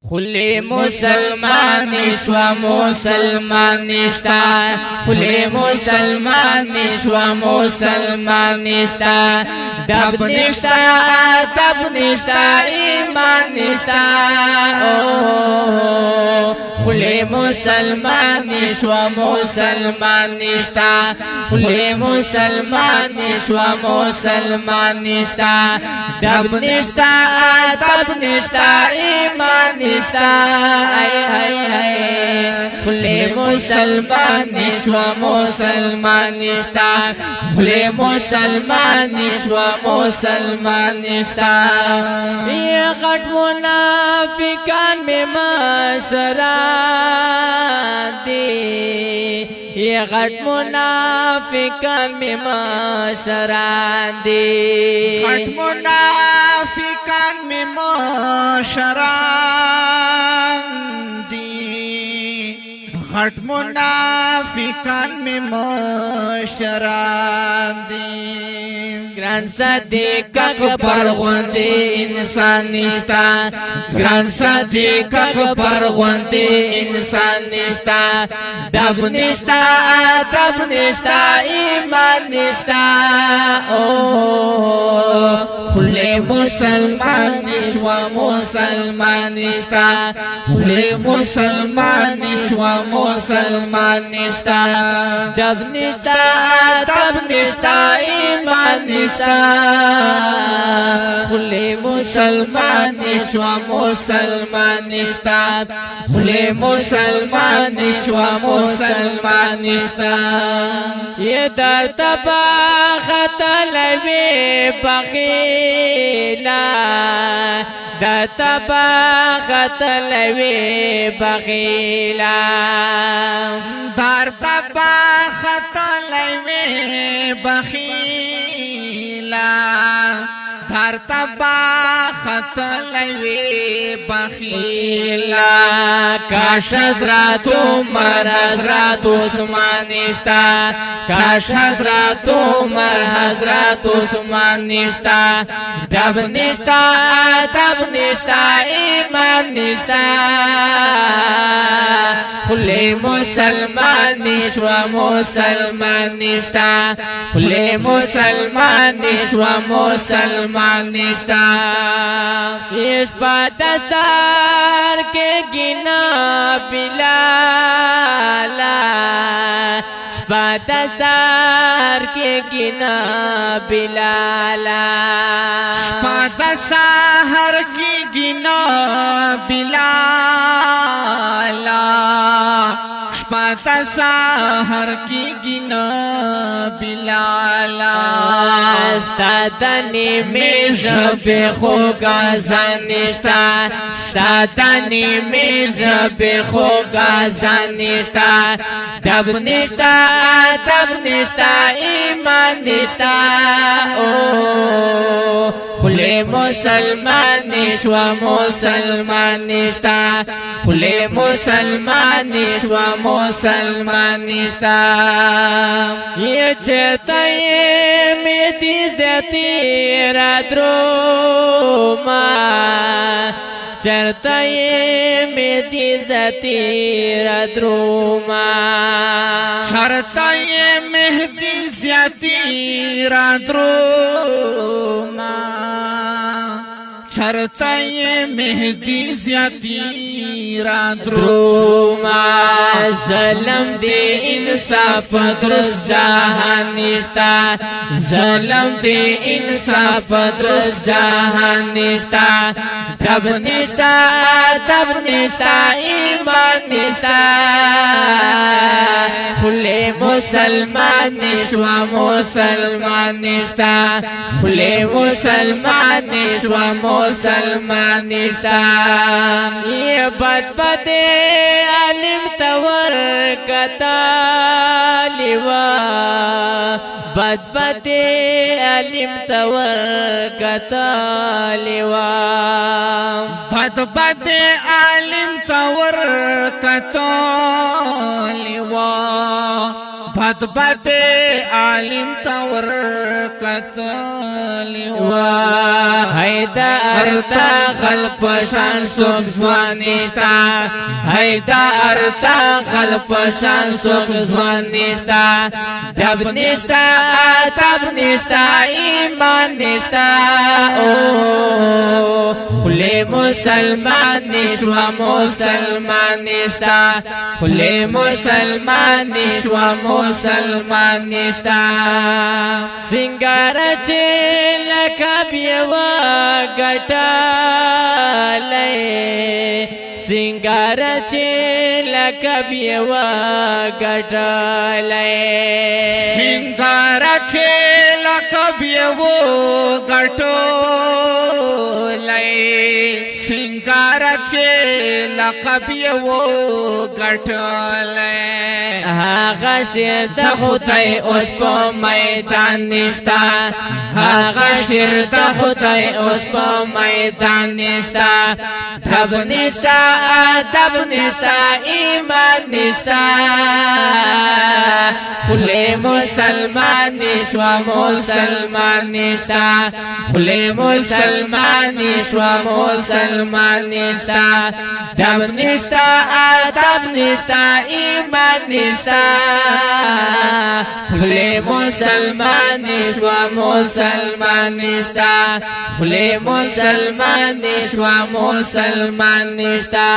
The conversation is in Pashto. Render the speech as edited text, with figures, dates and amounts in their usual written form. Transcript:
خلی مسلمان نشوا مسلمان نشتا خلی مسلمان نشوا مسلمان نشتا دب نشتا دب نشتا ایمان نشتا خلی مسلمان نشوا مسلمان نشتا خلی مسلمان نشوا مسلمان نشتا دب نشتا دب نشتا ایمان نشتا خلی مسلمان نشوا مسلمان نشتا خلی مسلمان نشوا مسلمان نشتا یہ غٹ منافقان میں مشران دی یہ غٹ منافقان میں مشران دی غٹ منافقان میں مشران دی غٹ منافقان میں مشران دی گران صدیق اکبر غوندی انسان نشتا گران صدیق اکبر غوندی انسان نشتا دب نشتا دب نشتا ایمان نشتا خلی مسلمان نشوا مسلمان نشتا خلی مسلمان نشوا مسلمان نشتا دب نشتا دب نشتا ایمان نشتا خلی مسلمان نشوا مسلمان نشتا خلی مسلمان نشوا مسلمان نشتا یہ در تبا خطلوی بخیلا در تبا خطلوی بخیلا در تبا خطلوی بخیلا در تبا خطلوی بخیلا کاش حضرت عمر حضرت عثمان نشتا کاش حضرت عمر حضرت عثمان نشتا دب نشتا دب نشتا ایمان نشتا خلی مسلمان نشوا مسلمان نشتا خلی مسلمان نشوا مسلمان نشتا اس بات سار کے گنا بلالا بات سار کے گنا بلالا بات سحر کی گنا بلالا بات سحر کی گنا بلالا ستادنی میں رب خوگا زنشتا ستادنی میں رب خوگا زنشتا دب نشتا دب نشتا ایمان نشتا خلی مسلمان نشوا مسلمان نشتا خلی مسلمان نشوا مسلمان نشتا یہ چرتا یہ میتی زیتی رادروما چرتا یہ میتی زیتی رادروما چرتا یہ مہدی زیادی رادروما چرتا یہ مہدی زیادی رادروما ظلم دی انصاف درست جہان نشتا ظلم دی انصاف درست جہان نشتا دب نشتا دب نشتا ایمان نشتا خلی مسلمان نشوا مسلمان نشتا خلی مسلمان نشوا مسلمان نشتا یہ بد بد علم تور کتالیوا بد بد علم تور کتالیوا بد بد عالم تور کتالیوا بد بد عالم تور کتلی هیدا ارتا خلپ شان سوک زوانشتا هیدا ارتا خلپ شان سوک زوانشتا دب نشتا تب نشتا ایمان نشتا خلی مسلمان نشوا مسلمان نشتا خلی مسلمان نشوا مسلمان نشتا سنگار چه لکا بیوا گٹا لئے سنگار چه لکا بیوا گٹا لئے سنگار چه لکا بیوا گٹو لئے سنگار چه لکا بیوا گٹو لئے هاغا شیر دا خدای اوس پا میدان نشتا هاغا شیر دا خدای اوس پا میدان نشتا دب نشتا ادب نشتا ایمان نشتا خلی مسلمان نشوا مسلمان نشتا خلی مسلمان نشوا مسلمان نشتا دب نشتا ادب نشتا ایمان نشتا خلی مسلمان نشوا مسلمان نشتا خلی مسلمان نشوا مسلمان نشتا